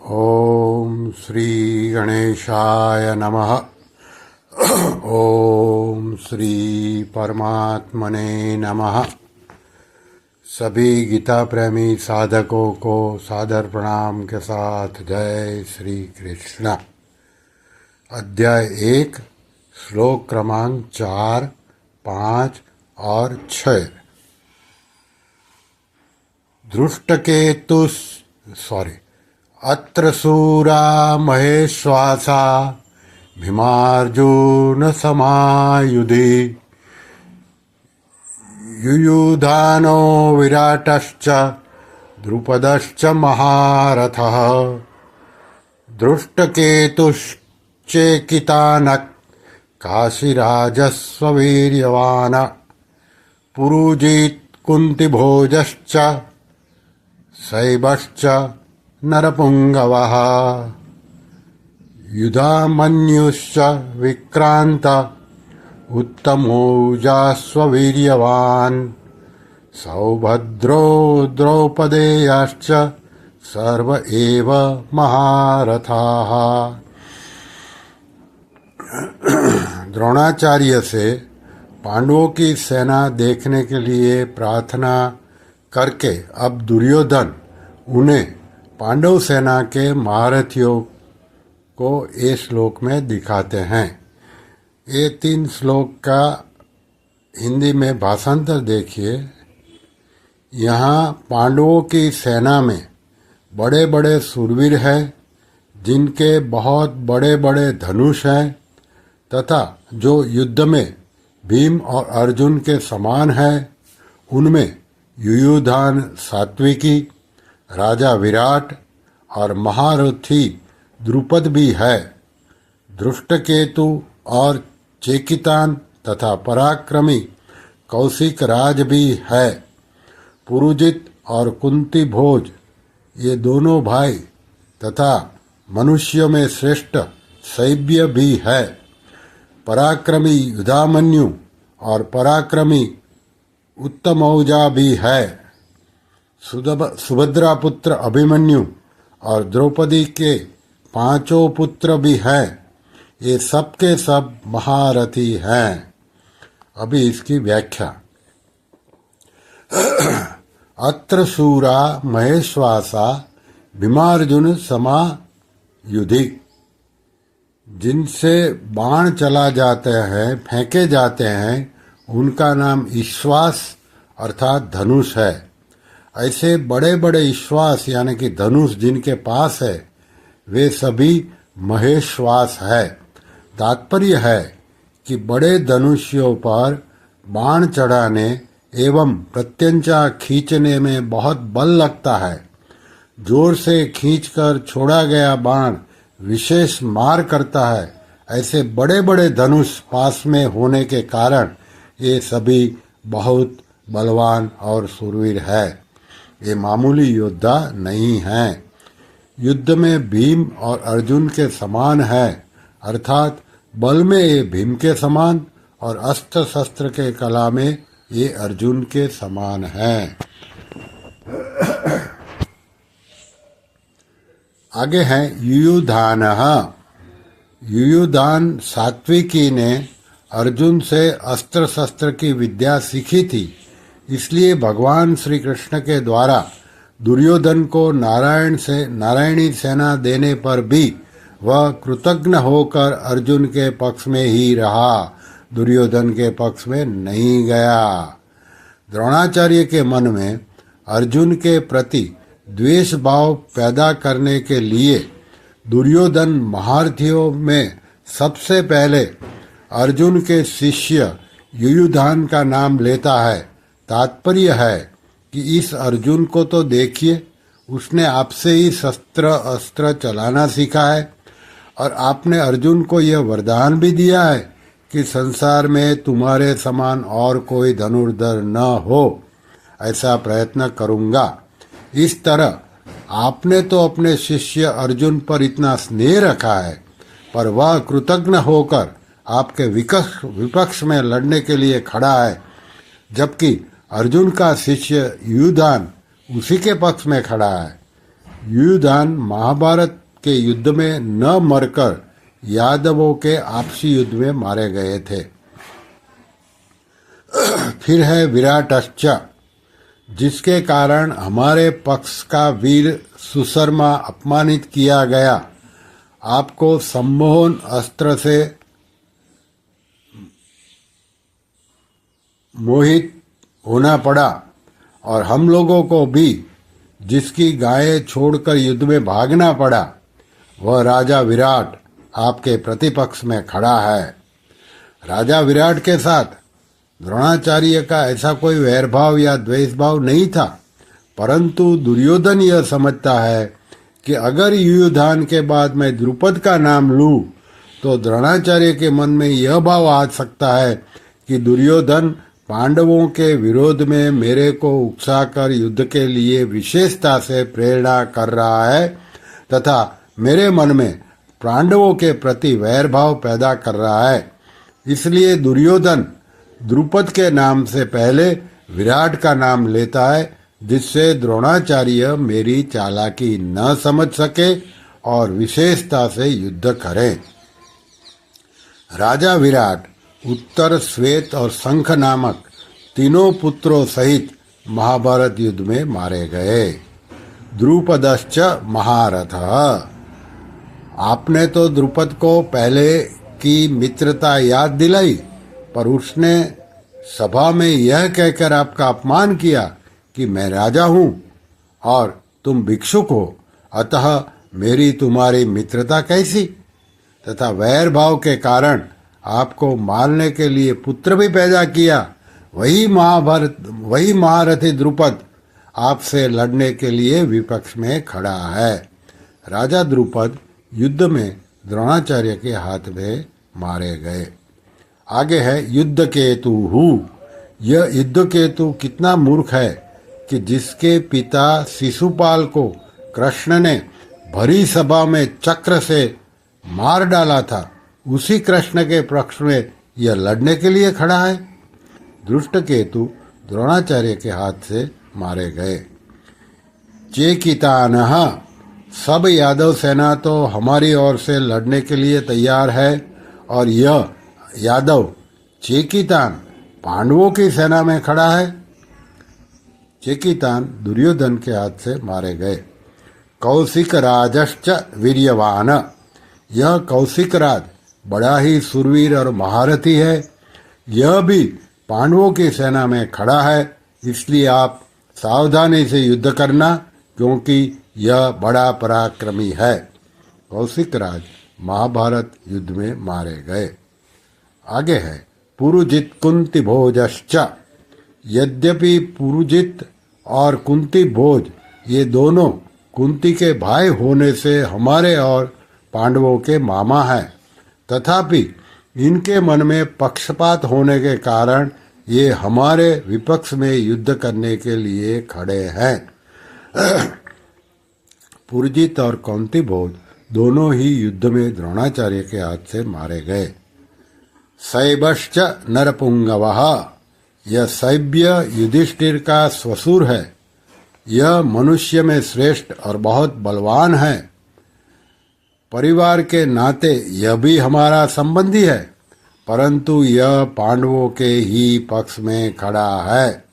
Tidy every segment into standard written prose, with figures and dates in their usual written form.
ओम श्री गणेशाय नमः। ओम श्री परमात्मने नमः। सभी गीता प्रेमी साधकों को सादर प्रणाम के साथ जय श्री कृष्ण। अध्याय 1 श्लोक क्रमांक 4, 5 और 6। अत्र सूरा महेश्वासा भीमार्जुन समायुधि युयुधानो विराटश्च द्रुपदश्च महारथः दृष्टकेतुश्चेकितानः काशीराजस्ववीर्यवान् पुरुजित् कुन्तिभोजश्च शैबश्च नरपुंगवः युधामन्युश्च विक्रांत उत्तमौजास्ववीर्यवान् सौभद्रो द्रौपदेयश्च सर्व एव महारथाः। द्रोणाचार्य से पांडवों की सेना देखने के लिए प्रार्थना करके अब दुर्योधन उन्हें पांडव सेना के महारथियों को ये श्लोक में दिखाते हैं। ये 3 श्लोक का हिंदी में भाषांतर देखिए। यहाँ पांडवों की सेना में बड़े बड़े शूरवीर हैं जिनके बहुत बड़े बड़े धनुष हैं तथा जो युद्ध में भीम और अर्जुन के समान है। उनमें युयुधान सात्विकी, राजा विराट और महारथी द्रुपद भी है। दृष्टकेतु और चेकितान तथा पराक्रमी कौशिक राज भी है। पुरुजित और कुंती भोज ये दोनों भाई तथा मनुष्यों में श्रेष्ठ शैब्य भी है। पराक्रमी युधामन्यु और पराक्रमी उत्तमौजा भी है। सुभद्रा पुत्र अभिमन्यु और द्रौपदी के 5 पुत्र भी हैं। ये सब के सब महारथी हैं। अभी इसकी व्याख्या। अत्र शूरा महेश्वासा भीमार्जुन समायुधि। जिनसे बाण चला जाते हैं, फेंके जाते हैं, उनका नाम ईश्वास अर्थात धनुष है। ऐसे बड़े बड़े ईश्वास यानी कि धनुष जिनके पास है वे सभी महेश्वास है। तात्पर्य है कि बड़े धनुष्यों पर बाण चढ़ाने एवं प्रत्यंचा खींचने में बहुत बल लगता है। जोर से खींचकर छोड़ा गया बाण विशेष मार करता है। ऐसे बड़े बड़े धनुष पास में होने के कारण ये सभी बहुत बलवान और शूरवीर है। ये मामूली योद्धा नहीं हैं। युद्ध में भीम और अर्जुन के समान है, अर्थात बल में ये भीम के समान और अस्त्र शस्त्र के कला में ये अर्जुन के समान हैं। आगे हैं युयुधान। युयुधान सात्विकी ने अर्जुन से अस्त्र शस्त्र की विद्या सीखी थी। इसलिए भगवान श्री कृष्ण के द्वारा दुर्योधन को नारायणी सेना देने पर भी वह कृतज्ञ होकर अर्जुन के पक्ष में ही रहा, दुर्योधन के पक्ष में नहीं गया। द्रोणाचार्य के मन में अर्जुन के प्रति द्वेष भाव पैदा करने के लिए दुर्योधन महारथियों में सबसे पहले अर्जुन के शिष्य युयुधान का नाम लेता है। तात्पर्य है कि इस अर्जुन को तो देखिए, उसने आपसे ही शस्त्र अस्त्र चलाना सीखा है और आपने अर्जुन को यह वरदान भी दिया है कि संसार में तुम्हारे समान और कोई धनुर्धर न हो, ऐसा प्रयत्न करूँगा। इस तरह आपने तो अपने शिष्य अर्जुन पर इतना स्नेह रखा है, पर वह कृतज्ञ होकर आपके विपक्ष में लड़ने के लिए खड़ा है, जबकि अर्जुन का शिष्य युयुधान उसी के पक्ष में खड़ा है। युयुधान महाभारत के युद्ध में न मरकर यादवों के आपसी युद्ध में मारे गए थे। फिर है विराटश्च, जिसके कारण हमारे पक्ष का वीर सुशर्मा अपमानित किया गया। आपको सम्मोहन अस्त्र से मोहित होना पड़ा और हम लोगों को भी जिसकी गायें छोड़कर युद्ध में भागना पड़ा, वह राजा विराट आपके प्रतिपक्ष में खड़ा है। राजा विराट के साथ द्रोणाचार्य का ऐसा कोई वैरभाव या द्वेष भाव नहीं था, परंतु दुर्योधन यह समझता है कि अगर युयुधान के बाद मैं द्रुपद का नाम लूं तो द्रोणाचार्य के मन में यह भाव आ सकता है कि दुर्योधन पांडवों के विरोध में मेरे को उकसाकर युद्ध के लिए विशेषता से प्रेरणा कर रहा है तथा मेरे मन में पांडवों के प्रति वैर भाव पैदा कर रहा है। इसलिए दुर्योधन द्रुपद के नाम से पहले विराट का नाम लेता है, जिससे द्रोणाचार्य मेरी चालाकी न समझ सके और विशेषता से युद्ध करें। राजा विराट उत्तर, श्वेत और शंख नामक तीनों पुत्रों सहित महाभारत युद्ध में मारे गए। द्रुपदश्च महारथ, आपने तो द्रुपद को पहले की मित्रता याद दिलाई, पर उसने सभा में यह कहकर आपका अपमान किया कि मैं राजा हूं और तुम भिक्षुक हो, अतः मेरी तुम्हारी मित्रता कैसी, तथा वैर भाव के कारण आपको मारने के लिए पुत्र भी पैदा किया। वही महारथी द्रुपद आपसे लड़ने के लिए विपक्ष में खड़ा है। राजा द्रुपद युद्ध में द्रोणाचार्य के हाथ में मारे गए। आगे है युद्ध केतु। यह युद्ध केतु कितना मूर्ख है कि जिसके पिता शिशुपाल को कृष्ण ने भरी सभा में चक्र से मार डाला था, उसी कृष्ण के पक्ष में यह लड़ने के लिए खड़ा है। दुष्ट केतु द्रोणाचार्य के हाथ से मारे गए। चेकितानः, सब यादव सेना तो हमारी ओर से लड़ने के लिए तैयार है और यह यादव चेकितान पांडवों की सेना में खड़ा है। चेकितान दुर्योधन के हाथ से मारे गए। कौशिक राजश्च वीर्यवान, यह कौशिक राज बड़ा ही सुरवीर और महारथी है। यह भी पांडवों की सेना में खड़ा है, इसलिए आप सावधानी से युद्ध करना, क्योंकि यह बड़ा पराक्रमी है। कौशिक राज महाभारत युद्ध में मारे गए। आगे है पुरुजित कुंती भोजश्च, यद्यपि पुरुजित और कुंती भोज ये दोनों कुंती के भाई होने से हमारे और पांडवों के मामा हैं, तथापि इनके मन में पक्षपात होने के कारण ये हमारे विपक्ष में युद्ध करने के लिए खड़े हैं। पुरजित और कुंती भोज दोनों ही युद्ध में द्रोणाचार्य के हाथ से मारे गए। शैबश्च नरपुंगवः, यह शैब्य युधिष्ठिर का ससुर है। यह मनुष्य में श्रेष्ठ और बहुत बलवान है। परिवार के नाते यह भी हमारा संबंधी है, परंतु यह पांडवों के ही पक्ष में खड़ा है।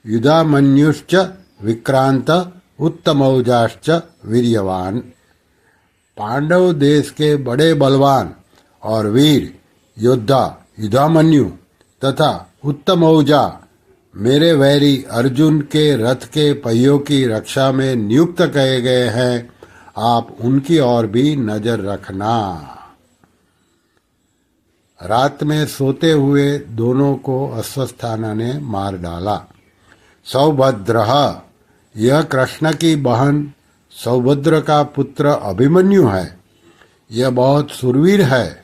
युधामन्युश्च विक्रांत उत्तमौजाश्च वीर्यवान, पांडव देश के बड़े बलवान और वीर योद्धा युधामन्यु तथा उत्तमौजा मेरे वैरी अर्जुन के रथ के पहियों की रक्षा में नियुक्त कहे गए हैं। आप उनकी ओर भी नजर रखना। रात में सोते हुए दोनों को अश्वस्थामा ने मार डाला। सौभद्र, यह कृष्ण की बहन सौभद्र का पुत्र अभिमन्यु है। यह बहुत सुरवीर है।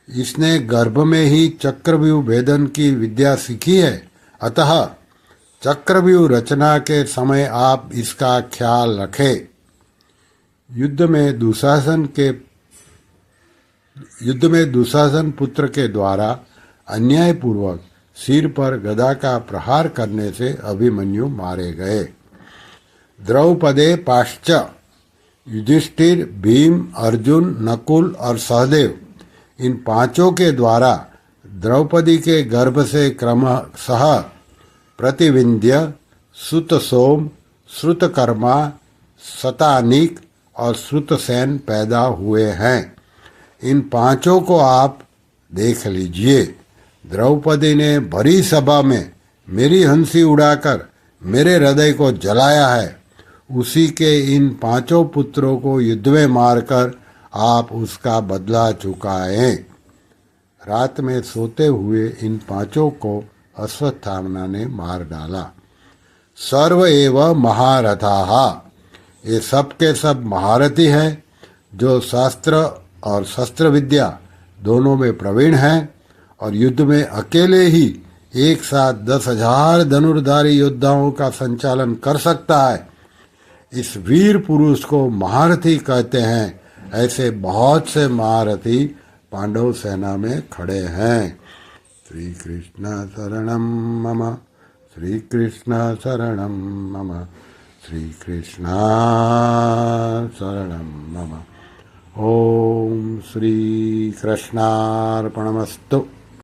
इसने गर्भ में ही चक्रव्यूह भेदन की विद्या सीखी है, अतः चक्रव्यूह रचना के समय आप इसका ख्याल रखें। युद्ध में दुशासन पुत्र के द्वारा अन्यायपूर्वक सिर पर गदा का प्रहार करने से अभिमन्यु मारे गए। द्रौपदे पाश्च युधिष्ठिर, भीम, अर्जुन, नकुल और सहदेव, इन पांचों के द्वारा द्रौपदी के गर्भ से क्रमशः प्रतिविंध्य, श्रुतसोम, श्रुतकर्मा, शतानीक और श्रुतसेन पैदा हुए हैं। इन पांचों को आप देख लीजिए। द्रौपदी ने भरी सभा में मेरी हंसी उड़ाकर मेरे हृदय को जलाया है। उसी के इन पांचों पुत्रों को युद्ध में मारकर आप उसका बदला चुकाएं। रात में सोते हुए इन पांचों को अश्वत्थामा ने मार डाला। सर्व एव महारथाः, ये सब के सब महारथी हैं, जो शास्त्र और शस्त्र विद्या दोनों में प्रवीण हैं और युद्ध में अकेले ही एक साथ 10,000 धनुर्धारी योद्धाओं का संचालन कर सकता है। इस वीर पुरुष को महारथी कहते हैं। ऐसे बहुत से महारथी पांडव सेना में खड़े हैं। श्री कृष्ण शरणम मम, श्री कृष्ण शरणम मम, श्री कृष्ण शरणम मम। ओम श्री कृष्णार्पणमस्तु।